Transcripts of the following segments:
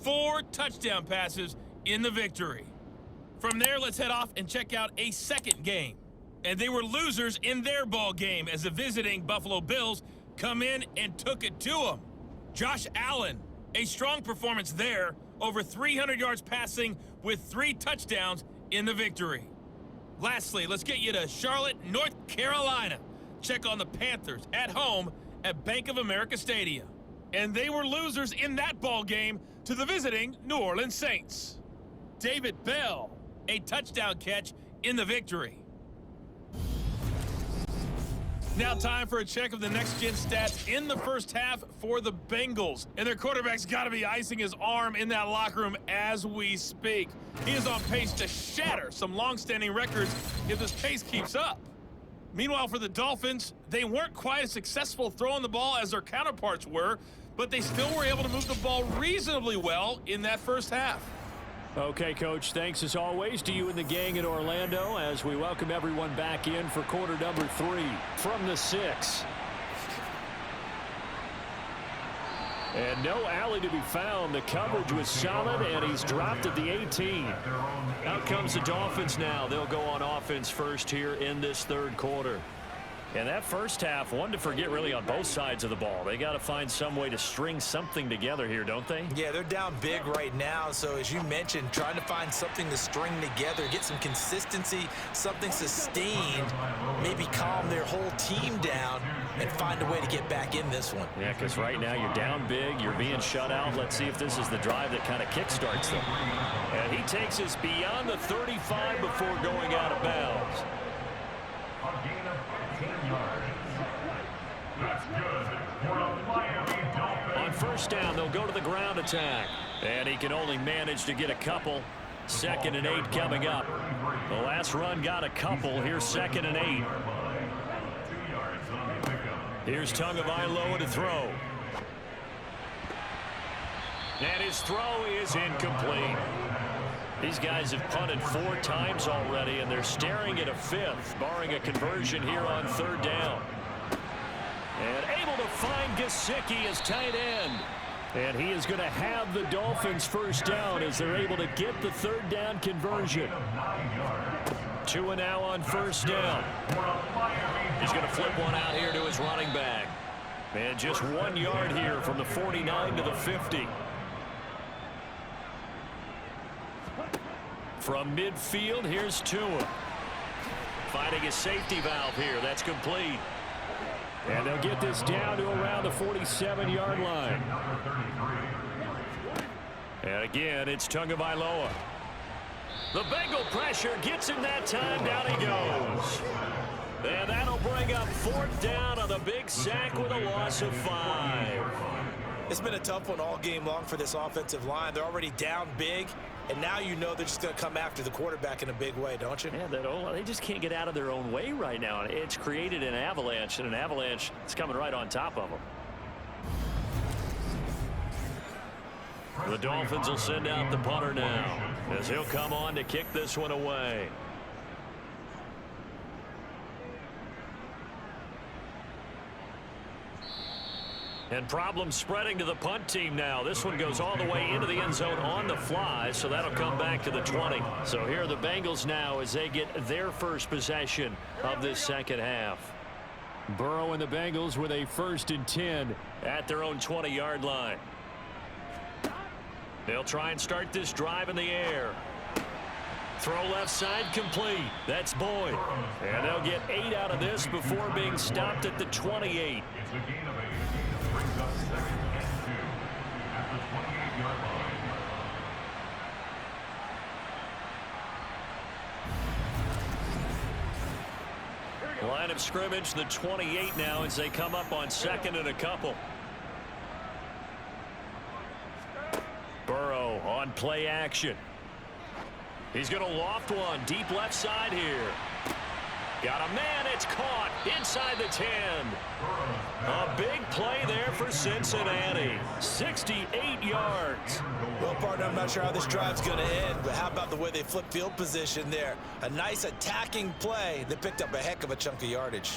4 touchdown passes in the victory. From there, let's head off and check out a second game. And they were losers in their ball game as the visiting Buffalo Bills come in and took it to them. Josh Allen, a strong performance there, over 300 yards passing with 3 touchdowns in the victory. Lastly, let's get you to Charlotte, North Carolina. Check on the Panthers at home at Bank of America Stadium. And they were losers in that ball game to the visiting New Orleans Saints. David Bell, a touchdown catch in the victory. Now time for a check of the next-gen stats in the first half for the Bengals. And their quarterback's got to be icing his arm in that locker room as we speak. He is on pace to shatter some long-standing records if this pace keeps up. Meanwhile, for the Dolphins, they weren't quite as successful throwing the ball as their counterparts were, but they still were able to move the ball reasonably well in that first half. Okay, Coach, thanks as always to you and the gang in Orlando as we welcome everyone back in for quarter number 3 from the 6. And no alley to be found. The coverage was solid, and he's dropped at the 18. Out comes the Dolphins now. They'll go on offense first here in this third quarter. And that first half, one to forget really on both sides of the ball. They got to find some way to string something together here, don't they? Yeah, they're down big right now. So as you mentioned, trying to find something to string together, get some consistency, something sustained, maybe calm their whole team down and find a way to get back in this one. Yeah, because right now you're down big, you're being shut out. Let's see if this is the drive that kind of kickstarts them. And he takes us beyond the 35 before going out of bounds. On first down, they'll go to the ground attack. And he can only manage to get a couple. 2nd and 8 coming up. The last run got a couple. Here's 2nd and 8. Here's Tagovailoa to throw. And his throw is incomplete. These guys have punted 4 times already, and they're staring at a 5th, barring a conversion here on 3rd down. And able to find Gesicki as tight end. And he is going to have the Dolphins first down as they're able to get the 3rd down conversion. 2 and now on first down. He's going to flip one out here to his running back. And just 1 yard here from the 49 to the 50. From midfield, here's Tua. Finding a safety valve here. That's complete. And they'll get this down to around the 47-yard line. And again, it's Tagovailoa. The Bengal pressure gets him that time. Down he goes. And that'll bring up 4th down on the big sack with a loss of 5. It's been a tough one all game long for this offensive line. They're already down big, and now you know they're just going to come after the quarterback in a big way, don't you? Yeah, they just can't get out of their own way right now. It's created an avalanche, and an avalanche is coming right on top of them. The Dolphins will send out the punter now as he'll come on to kick this one away. And problems spreading to the punt team now. This one goes all the way into the end zone on the fly, so that'll come back to the 20. So here are the Bengals now as they get their first possession of this second half. Burrow and the Bengals with a 1st and 10 at their own 20-yard line. They'll try and start this drive in the air. Throw left side complete. That's Boyd. And they'll get 8 out of this before being stopped at the 28. Line of scrimmage, the 28 now as they come up on 2nd and a couple. Burrow on play action. He's going to loft one deep left side here. Got a man, it's caught inside the 10. A big play there for Cincinnati. 68 yards. Well, partner, I'm not sure how this drive's going to end, but how about the way they flip field position there? A nice attacking play that picked up a heck of a chunk of yardage.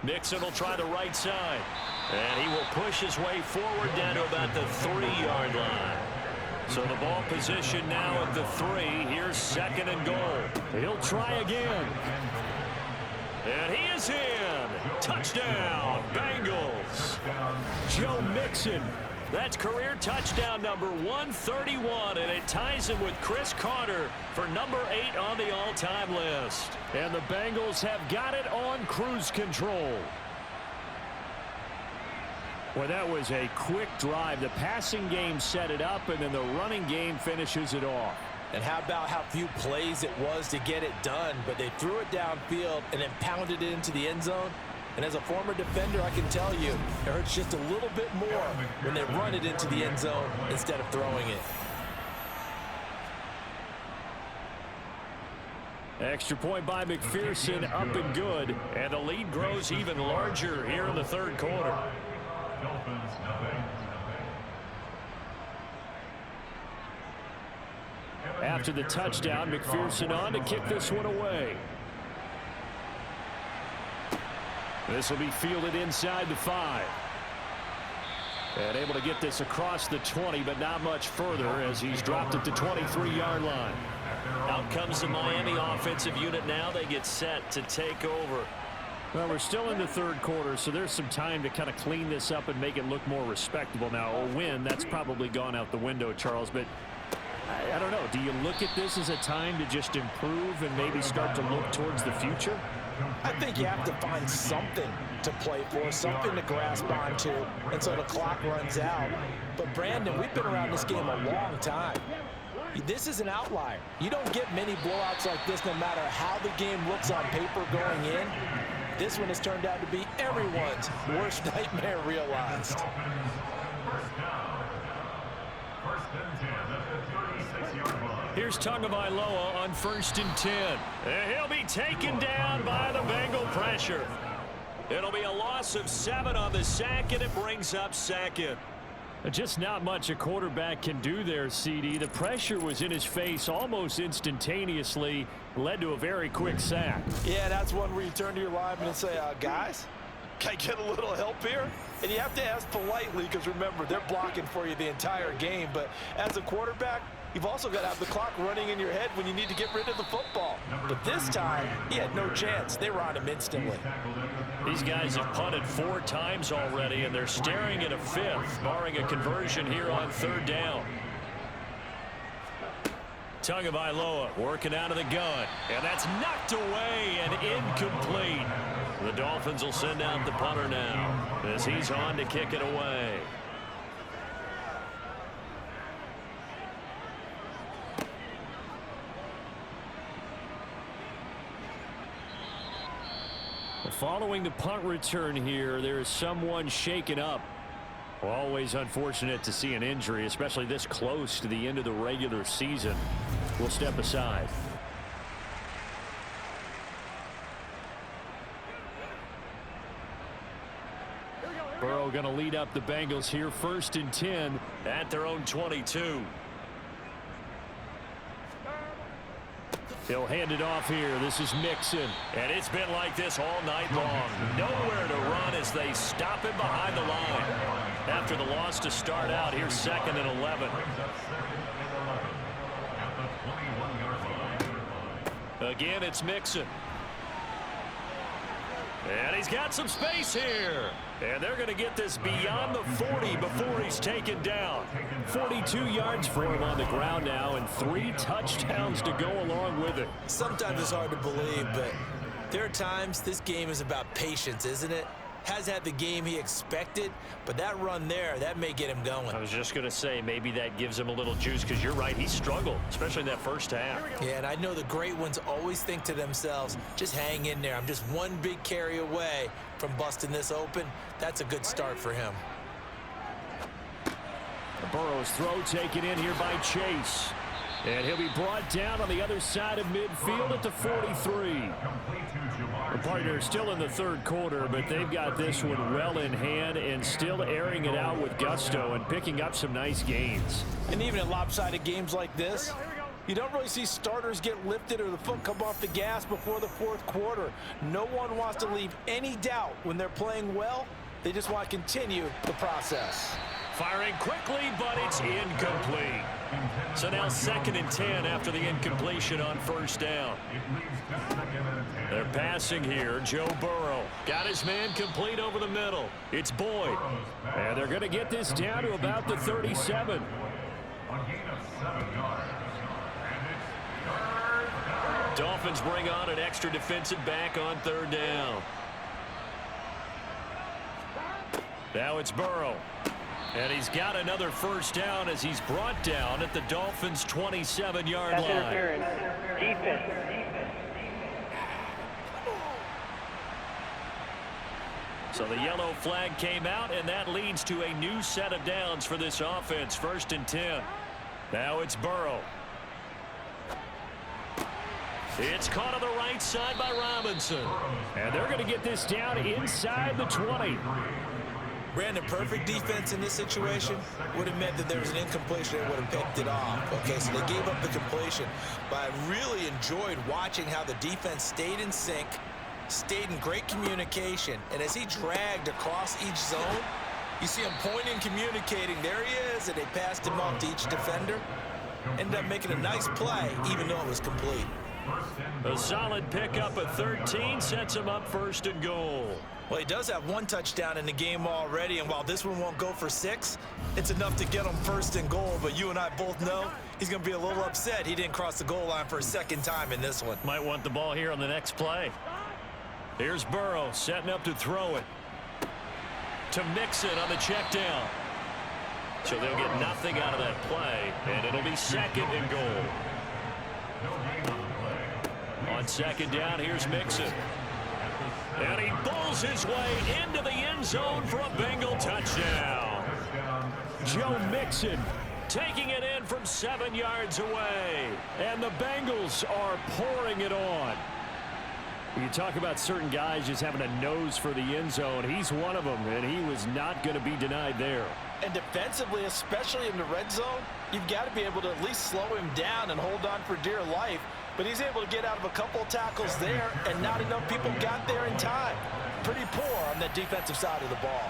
Mixon will try the right side. And he will push his way forward down to about the 3-yard line. So the ball position now at the 3. Here's 2nd and goal. He'll try again. And he is in. Touchdown, Bengals. Joe Mixon. That's career touchdown number 131, and it ties him with Chris Carter for number 8 on the all-time list. And the Bengals have got it on cruise control. Well, that was a quick drive. The passing game set it up, and then the running game finishes it off. And how about how few plays it was to get it done, but they threw it downfield and then pounded it into the end zone. And as a former defender, I can tell you, it hurts just a little bit more when they run it into the end zone instead of throwing it. Extra point by McPherson, up and good. And the lead grows even larger here in the 3rd quarter. After the touchdown, McPherson on to kick this one away. This will be fielded inside the 5. And able to get this across the 20, but not much further as he's dropped at the 23-yard line. Out comes the Miami offensive unit now. They get set to take over. Well, we're still in the 3rd quarter, so there's some time to kind of clean this up and make it look more respectable. Now, a win, that's probably gone out the window, Charles, but I don't know. Do you look at this as a time to just improve and maybe start to look towards the future? I think you have to find something to play for, something to grasp onto, and so the clock runs out. But, Brandon, we've been around this game a long time. This is an outlier. You don't get many blowouts like this no matter how the game looks on paper going in. This one has turned out to be everyone's worst nightmare realized. Here's Tagovailoa on 1st and 10. And he'll be taken down by the Bengal pressure. It'll be a loss of 7 on the sack, and it brings up 2nd. Just not much a quarterback can do there, CD. The pressure was in his face almost instantaneously, led to a very quick sack. Yeah, that's one where you turn to your lineman and say, guys, can I get a little help here? And you have to ask politely because, remember, they're blocking for you the entire game. But as a quarterback, you've also got to have the clock running in your head when you need to get rid of the football. But this time, he had no chance. They were on him instantly. These guys have punted 4 times already, and they're staring at a 5th, barring a conversion here on 3rd down. Tagovailoa working out of the gun, and that's knocked away and incomplete. The Dolphins will send out the punter now as he's on to kick it away. Following the punt return here, there is someone shaken up. Well, always unfortunate to see an injury, especially this close to the end of the regular season. We'll step aside. Burrow going to lead up the Bengals here, 1st and 10 at their own 22. He'll hand it off here. This is Mixon. And it's been like this all night long. Nowhere to run as they stop him behind the line. After the loss to start out, here's 2nd and 11. Again, it's Mixon. And he's got some space here. And they're going to get this beyond the 40 before he's taken down. 42 yards for him on the ground now, and 3 touchdowns to go along with it. Sometimes it's hard to believe, but there are times this game is about patience, isn't it? Has had the game he expected, but that run there, that may get him going. I was just going to say, maybe that gives him a little juice, because you're right, he struggled, especially in that first half. Yeah, and I know the great ones always think to themselves, just hang in there. I'm just one big carry away from busting this open. That's a good start for him. Burrow's throw taken in here by Chase. And he'll be brought down on the other side of midfield at the 43. The partner still in the 3rd quarter, but they've got this one well in hand and still airing it out with gusto and picking up some nice gains. And even in lopsided games like this, You don't really see starters get lifted or the foot come off the gas before the fourth quarter. No one wants to leave any doubt when they're playing well. They just want to continue the process. Firing quickly, but it's incomplete. So now 2nd and 10 after the incompletion on first down. They're passing here. Joe Burrow got his man complete over the middle. It's Boyd. And they're going to get this down to about the 37. Dolphins bring on an extra defensive back on 3rd down. Now it's Burrow. And he's got another first down as he's brought down at the Dolphins' 27-yard line. Interference. Defense. So the yellow flag came out, and that leads to a new set of downs for this offense. 1st and 10. Now it's Burrow. It's caught on the right side by Robinson. And they're going to get this down inside the 20. Brandon, perfect defense in this situation would have meant that there was an incompletion. They would have picked it off. Okay, so they gave up the completion. But I really enjoyed watching how the defense stayed in sync, stayed in great communication. And as he dragged across each zone, you see him pointing, communicating. There he is, and they passed him off to each defender. Ended up making a nice play, even though it was complete. A solid pickup at 13 sets him up 1st and goal. Well, he does have 1 touchdown in the game already, and while this one won't go for 6, it's enough to get him 1st and goal. But you and I both know he's going to be a little upset he didn't cross the goal line for a 2nd time in this one. Might want the ball here on the next play. Here's Burrow setting up to throw it. To Mixon on the check down. So they'll get nothing out of that play, and it'll be 2nd and goal. On 2nd down, here's Mixon. And he bowls his way into the end zone for a Bengal touchdown. Joe Mixon taking it in from 7 yards away. And the Bengals are pouring it on. You talk about certain guys just having a nose for the end zone. He's one of them, and he was not going to be denied there. And defensively, especially in the red zone, you've got to be able to at least slow him down and hold on for dear life. But he's able to get out of a couple of tackles there, and not enough people got there in time. Pretty poor on the defensive side of the ball.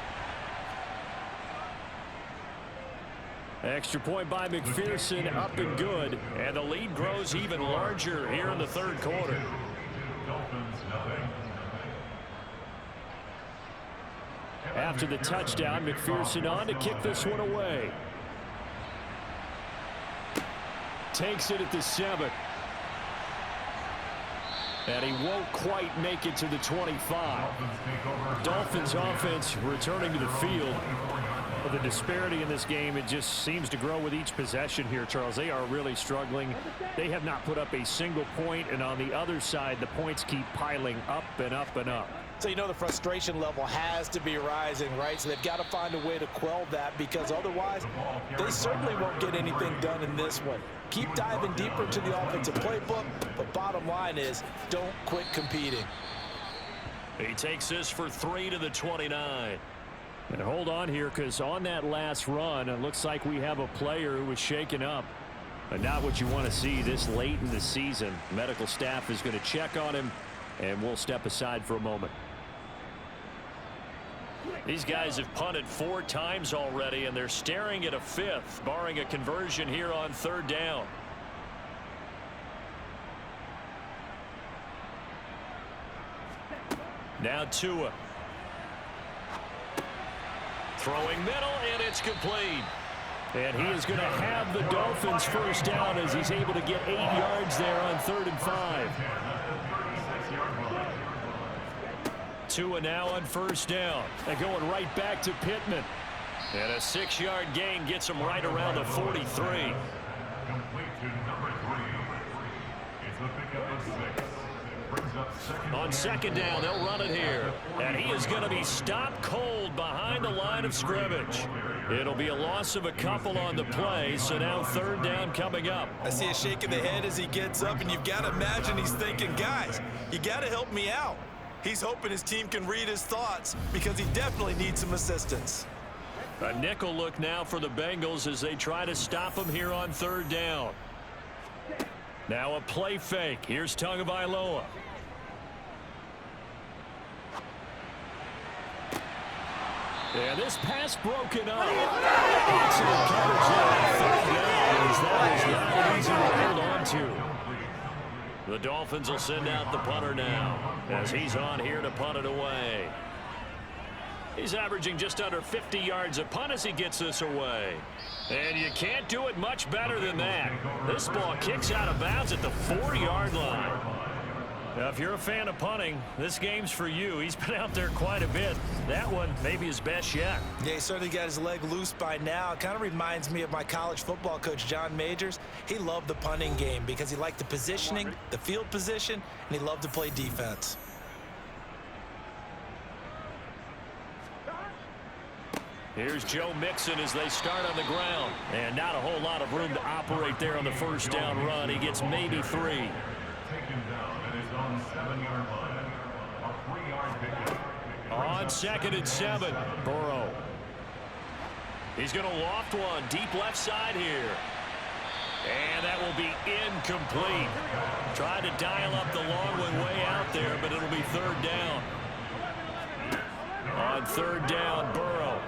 Extra point by McPherson, up and good. And the lead grows even larger here in the 3rd quarter. After the touchdown, McPherson on to kick this one away. Takes it at the 7. And he won't quite make it to the 25. Dolphins offense returning to the field. But the disparity in this game, it just seems to grow with each possession here, Charles. They are really struggling. They have not put up a single point, and on the other side, the points keep piling up and up and up. So you know the frustration level has to be rising, right? So they've got to find a way to quell that, because otherwise they certainly won't get anything done in this one. Keep diving deeper into the offensive playbook, but bottom line is don't quit competing. He takes this for 3 to the 29. And hold on here, because on that last run, it looks like we have a player who was shaken up. But not what you want to see this late in the season. Medical staff is going to check on him, and we'll step aside for a moment. These guys have punted 4 times already, and they're staring at a 5th, barring a conversion here on 3rd down. Now Tua. Throwing middle, and it's complete. And he is going to have the Dolphins first down as he's able to get 8 yards there on 3rd and 5. Tua now on first down. They're going right back to Pittman. And a 6-yard gain gets him right around the 43. On 2nd down, they'll run it here. And he is going to be stopped cold behind the line of scrimmage. It'll be a loss of a couple on the play, so now 3rd down coming up. I see a shake of the head as he gets up, and you've got to imagine he's thinking, guys, you got to help me out. He's hoping his team can read his thoughts, because he definitely needs some assistance. A nickel look now for the Bengals as they try to stop him here on 3rd down. Now a play fake. Here's Tagovailoa. And this pass broken up. Excellent coverage there. That is not easy to hold on to. The Dolphins will send out the punter now as he's on here to punt it away. He's averaging just under 50 yards a punt as he gets this away. And you can't do it much better than that. This ball kicks out of bounds at the 4-yard line. Now, if you're a fan of punting, this game's for you. He's been out there quite a bit. That one maybe his best yet. Yeah, he certainly got his leg loose by now. It kind of reminds me of my college football coach, John Majors. He loved the punting game because he liked the positioning, the field position, and he loved to play defense. Here's Joe Mixon as they start on the ground. And not a whole lot of room to operate there on the first down run. He gets maybe 3. On 2nd and 7, Burrow. He's going to loft one deep left side here. And that will be incomplete. Tried to dial up the long one way out there, but it'll be 3rd down. On 3rd down, Burrow.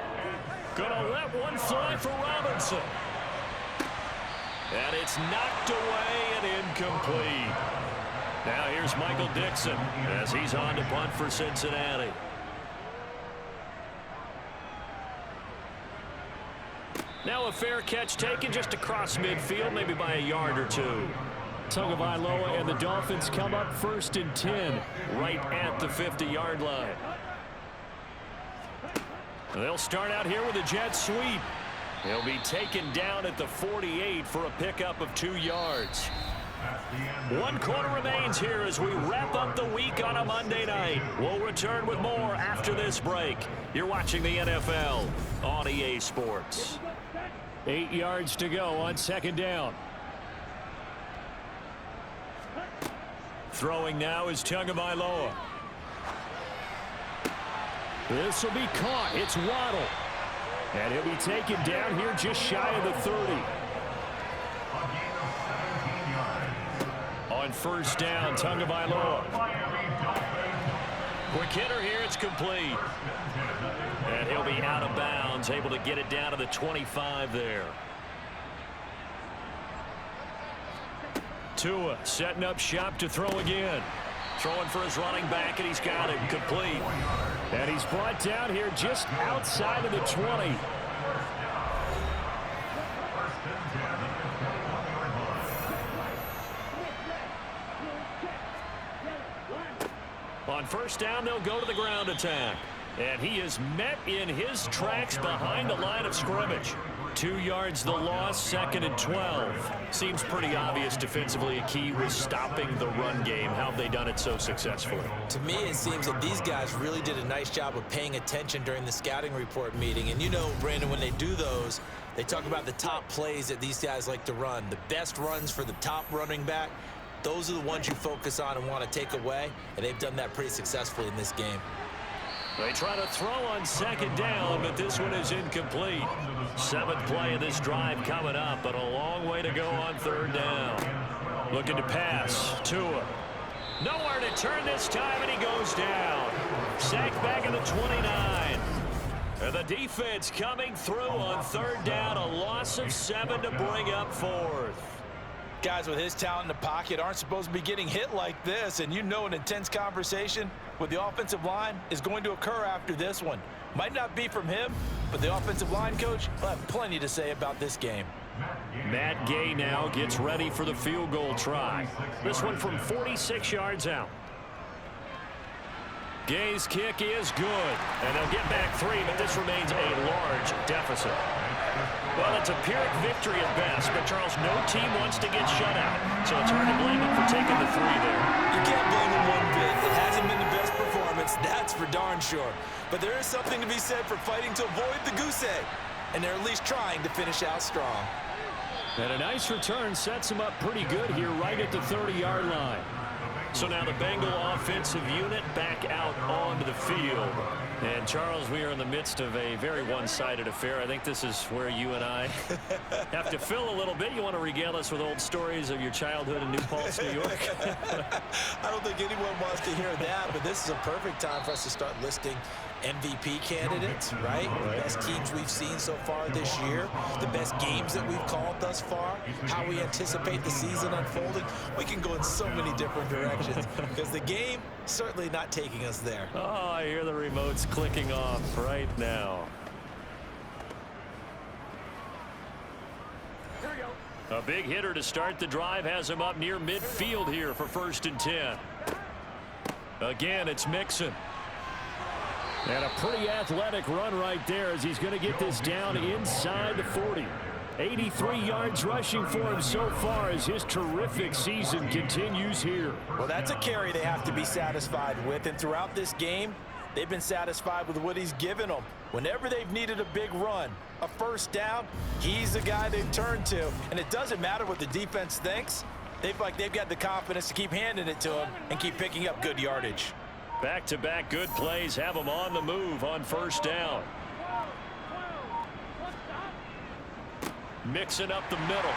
Gonna let one fly for Robinson. And it's knocked away and incomplete. Now here's Michael Dixon as he's on to punt for Cincinnati. Now a fair catch taken just across midfield, maybe by a yard or 2. Tagovailoa and the Dolphins come up 1st and 10 right at the 50-yard line. They'll start out here with a jet sweep. He'll be taken down at the 48 for a pickup of 2 yards. 1 quarter remains here as we wrap up the week on a Monday night. We'll return with more after this break. You're watching the NFL on EA Sports. 8 yards to go on 2nd down. Throwing now is Tagovailoa. This will be caught. It's Waddle. And he'll be taken down here just shy of the 30. On 1st down, Tagovailoa. Quick hitter here. It's complete. And he'll be out of bounds, able to get it down to the 25 there. Tua setting up shop to throw again. Throwing for his running back, and he's got it complete. And he's brought down here just outside of the 20. On 1st down, they'll go to the ground attack. And he is met in his tracks behind the line of scrimmage. 2 yards the loss, 2nd and 12. Seems pretty obvious defensively a key was stopping the run game. How have they done it so successfully? To me, it seems that these guys really did a nice job of paying attention during the scouting report meeting. And you know, Brandon, when they do those, they talk about the top plays that these guys like to run. The best runs for the top running back, those are the ones you focus on and want to take away. And they've done that pretty successfully in this game. They try to throw on 2nd down, but this one is incomplete. 7th play of this drive coming up, but a long way to go on 3rd down. Looking to pass. Tua. Nowhere to turn this time, and he goes down. Sacked back at the 29. And the defense coming through on 3rd down. A loss of 7 to bring up 4th. Guys with his talent in the pocket aren't supposed to be getting hit like this, and you know an intense conversation with the offensive line is going to occur after this one. Might not be from him, but the offensive line coach will have plenty to say about this game. Matt Gay now gets ready for the field goal try. This one from 46 yards out. Gay's kick is good, and they'll get back 3, but this remains a large deficit. Well, it's a Pyrrhic victory at best, but Charles, no team wants to get shut out, so it's hard to blame them for taking the 3 there. You can't blame them one bit. It hasn't been the best performance, that's for darn sure. But there is something to be said for fighting to avoid the goose egg, and they're at least trying to finish out strong. And a nice return sets him up pretty good here right at the 30-yard line. So now the Bengal offensive unit back out onto the field. And, Charles, we are in the midst of a very one-sided affair. I think this is where you and I have to fill a little bit. You want to regale us with old stories of your childhood in New Paltz, New York? I don't think anyone wants to hear that, but this is a perfect time for us to start listing MVP candidates, right? The best teams we've seen so far this year, the best games that we've called thus far, how we anticipate the season unfolding. We can go in so many different directions because the game certainly not taking us there. Oh, I hear the remotes clicking off right now. Here we go. A big hitter to start the drive has him up near midfield here for 1st and 10. Again, it's Mixon. And a pretty athletic run right there as he's going to get this down inside the 40. 83 yards rushing for him so far as his terrific season continues here. Well, that's a carry they have to be satisfied with, and throughout this game, they've been satisfied with what he's given them. Whenever they've needed a big run, a 1st down, he's the guy they've turned to. And it doesn't matter what the defense thinks. They've got the confidence to keep handing it to him and keep picking up good yardage. Back-to-back good plays have them on the move on 1st down. Mixing up the middle.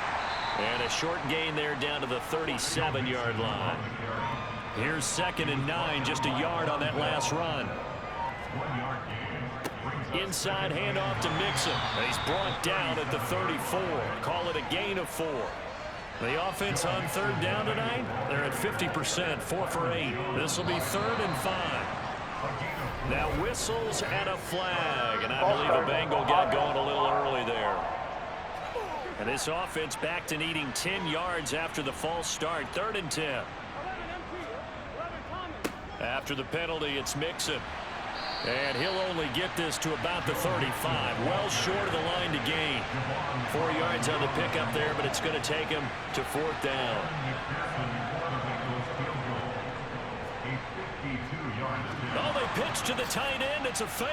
And a short gain there down to the 37-yard line. Here's 2nd and 9, just a yard on that last run. Inside handoff to Mixon. He's brought down at the 34. Call it a gain of 4. The offense on 3rd down tonight, they're at 50%, 4 for 8. This will be 3rd and 5. Now whistles and a flag, and I believe a Bengal got going a little early there. And this offense back to needing 10 yards after the false start, 3rd and 10. After the penalty, it's Mixon. And he'll only get this to about the 35, well short of the line to gain. 4 yards on the pickup there, but it's going to take him to 4th down. Oh, they pitch to the tight end. It's a fake.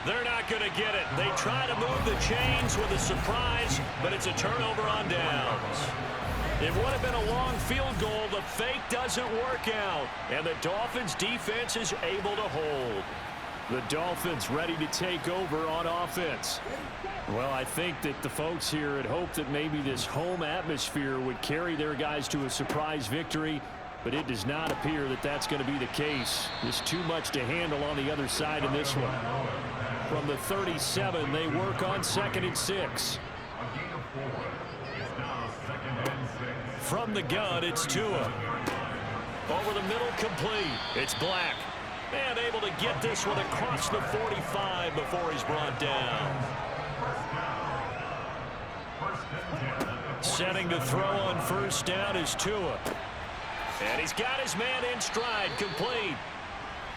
They're not going to get it. They try to move the chains with a surprise, but it's a turnover on downs. It would have been a long field goal. The fake doesn't work out. And the Dolphins defense is able to hold. The Dolphins ready to take over on offense. Well, I think that the folks here had hoped that maybe this home atmosphere would carry their guys to a surprise victory, but it does not appear that that's going to be the case. There's too much to handle on the other side in this one. From the 37, they work on 2nd and 6. From the gun, it's Tua. Over the middle, complete. It's Black. And able to get this one across the 45 before he's brought down. Setting to throw on 1st down is Tua. And he's got his man in stride, complete.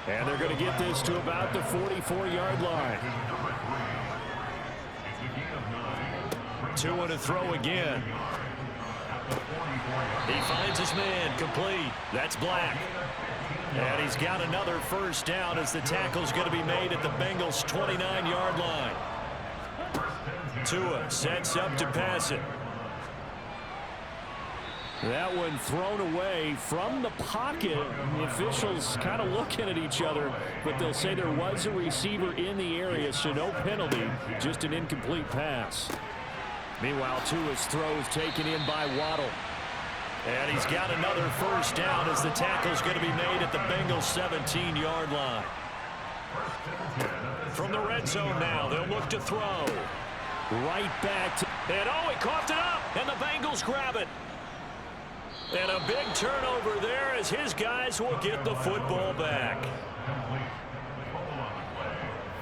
And they're going to get this to about the 44-yard line. Tua to throw again. He finds his man, complete. That's Black. And he's got another 1st down as the tackle's going to be made at the Bengals' 29-yard line. Tua sets up to pass it. That one thrown away from the pocket. The officials kind of looking at each other, but they'll say there was a receiver in the area, so no penalty, just an incomplete pass. Meanwhile, Tua's throw is taken in by Waddle. And he's got another 1st down as the tackle's going to be made at the Bengals' 17-yard line. From the red zone now, they'll look to throw. Right back to... And oh, he coughed it up, and the Bengals grab it. And a big turnover there as his guys will get the football back.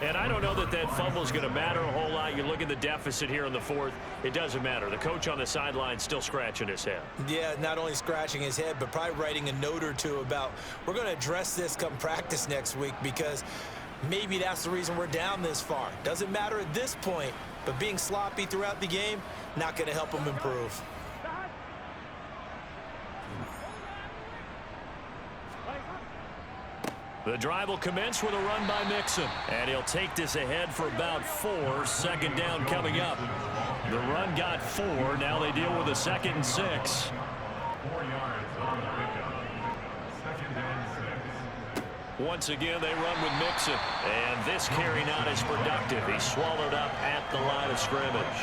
And I don't know that that fumble is going to matter a whole lot. You look at the deficit here in the 4th. It doesn't matter. The coach on the sideline still scratching his head. Yeah, not only scratching his head, but probably writing a note or two about we're going to address this come practice next week because maybe that's the reason we're down this far. Doesn't matter at this point, but being sloppy throughout the game, not going to help them improve. The drive will commence with a run by Mixon. And he'll take this ahead for about 4. 2nd down coming up. The run got 4. Now they deal with a 2nd and 6. Once again, they run with Mixon. And this carry not as productive. He's swallowed up at the line of scrimmage.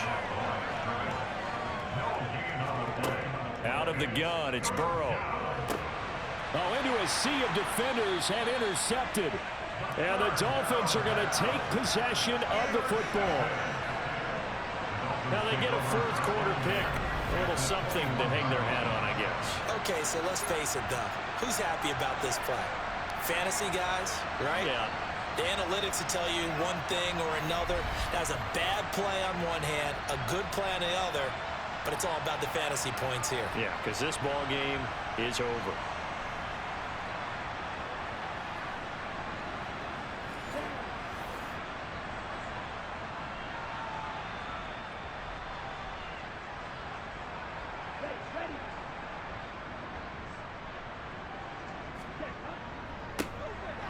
Out of the gun, it's Burrow. Oh, into a sea of defenders and intercepted. And the Dolphins are going to take possession of the football. Now they get a fourth quarter pick. A little something to hang their hat on, I guess. Okay, so let's face it, though. Who's happy about this play? Fantasy guys, right? Yeah. The analytics will tell you one thing or another. That's a bad play on one hand, a good play on the other, but it's all about the fantasy points here. Yeah, because this ball game is over.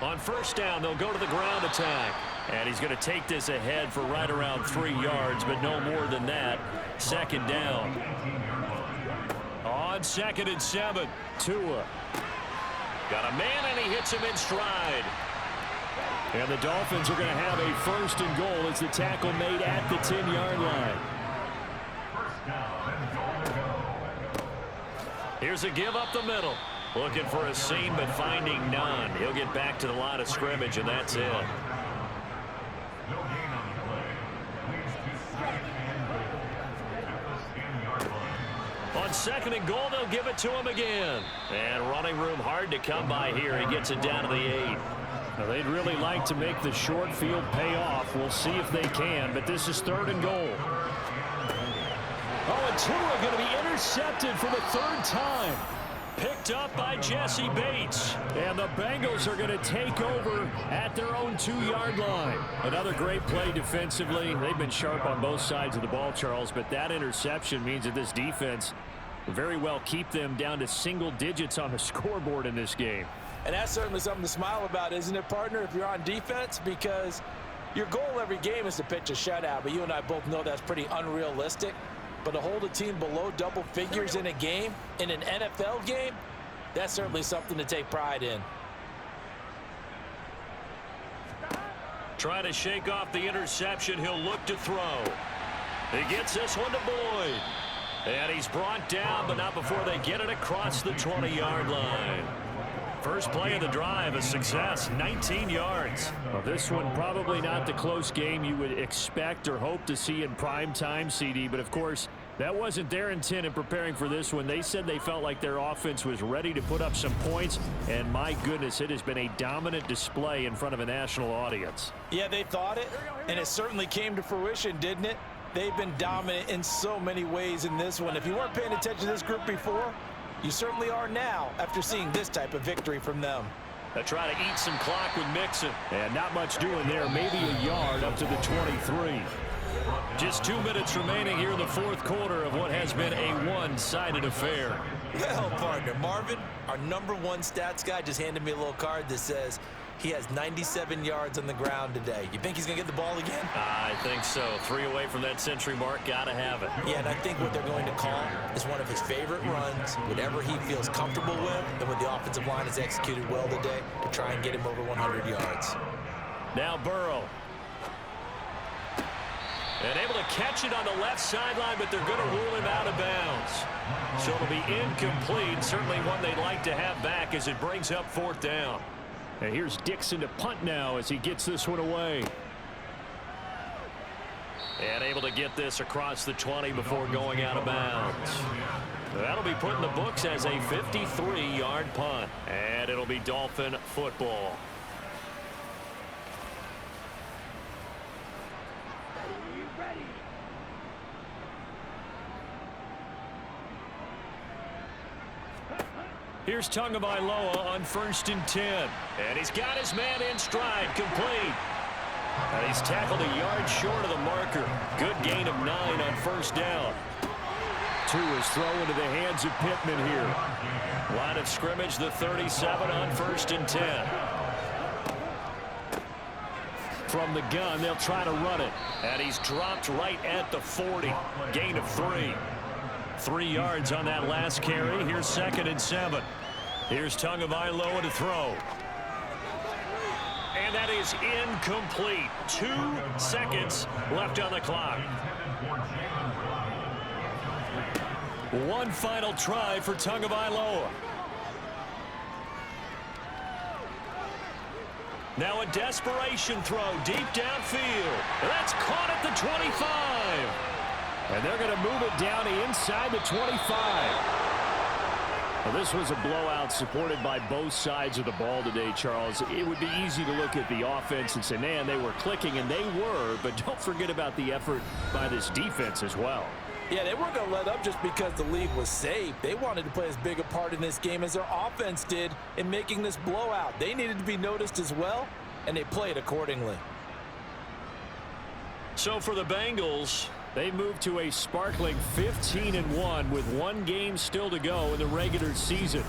On first down, they'll go to the ground attack. And he's going to take this ahead for right around 3 yards, but no more than that. Second down. On 2nd and 7, Tua. Got a man, and he hits him in stride. And the Dolphins are going to have a 1st and goal as the tackle made at the 10-yard line. Here's a give up the middle. Looking for a seam, but finding none. He'll get back to the line of scrimmage, and that's it. On 2nd and goal, they'll give it to him again. And running room hard to come by here. He gets it down to the 8. Now, they'd really like to make the short field pay off. We'll see if they can, but this is 3rd and goal. Oh, and Tua going to be intercepted for the 3rd time. Picked up by Jesse Bates. And the Bengals are going to take over at their own 2-yard line. Another great play defensively. They've been sharp on both sides of the ball, Charles, but that interception means that this defense very well keep them down to single digits on the scoreboard in this game. And that's certainly something to smile about, isn't it, partner, if you're on defense? Because your goal every game is to pitch a shutout, but you and I both know that's pretty unrealistic. But to hold a team below double figures in a game, in an NFL game, that's certainly something to take pride in. Try to shake off the interception. He'll look to throw. He gets this one to Boyd. And he's brought down, but not before they get it across the 20-yard line. First play of the drive, a success, 19 yards. Well, this one probably not the close game you would expect or hope to see in prime time, CD, but of course, that wasn't their intent in preparing for this one. They said they felt like their offense was ready to put up some points, and my goodness, it has been a dominant display in front of a national audience. Yeah, they thought it, and it certainly came to fruition, didn't it? They've been dominant in so many ways in this one. If you weren't paying attention to this group before, you certainly are now after seeing this type of victory from them. They try to eat some clock with Mixon. And not much doing there, maybe a yard up to the 23. Just 2 minutes remaining here in the 4th quarter of what has been a one-sided affair. Well, partner, Marvin, our #1 stats guy, just handed me a little card that says he has 97 yards on the ground today. You think he's going to get the ball again? I think so. 3 away from that century mark. Got to have it. Yeah, and I think what they're going to call is one of his favorite runs, whatever he feels comfortable with, and what the offensive line has executed well today to try and get him over 100 yards. Now Burrow. And able to catch it on the left sideline, but they're going to rule him out of bounds. So it'll be incomplete. Certainly one they'd like to have back as it brings up 4th down. And here's Dixon to punt now as he gets this one away. And able to get this across the 20 before going out of bounds. That'll be put in the books as a 53-yard punt. And it'll be Dolphin football. Here's Tagovailoa on 1st and 10. And he's got his man in stride, complete. And he's tackled a yard short of the marker. Good gain of 9 on 1st down. Tua's throw into the hands of Pittman here. Line of scrimmage, the 37 on 1st and 10. From the gun, they'll try to run it. And he's dropped right at the 40. Gain of 3. 3 yards on that last carry. Here's 2nd and 7. Here's Tagovailoa to throw. And that is incomplete. 2 seconds left on the clock. One final try for Tagovailoa. Now a desperation throw deep downfield. That's caught at the 25. And they're going to move it down to inside the 25. Well, this was a blowout supported by both sides of the ball today, Charles. It would be easy to look at the offense and say, man, they were clicking, and they were, but don't forget about the effort by this defense as well. Yeah, they weren't going to let up just because the lead was safe. They wanted to play as big a part in this game as their offense did in making this blowout. They needed to be noticed as well, and they played accordingly. So for the Bengals, they moved to a sparkling 15-1 with one game still to go in the regular season.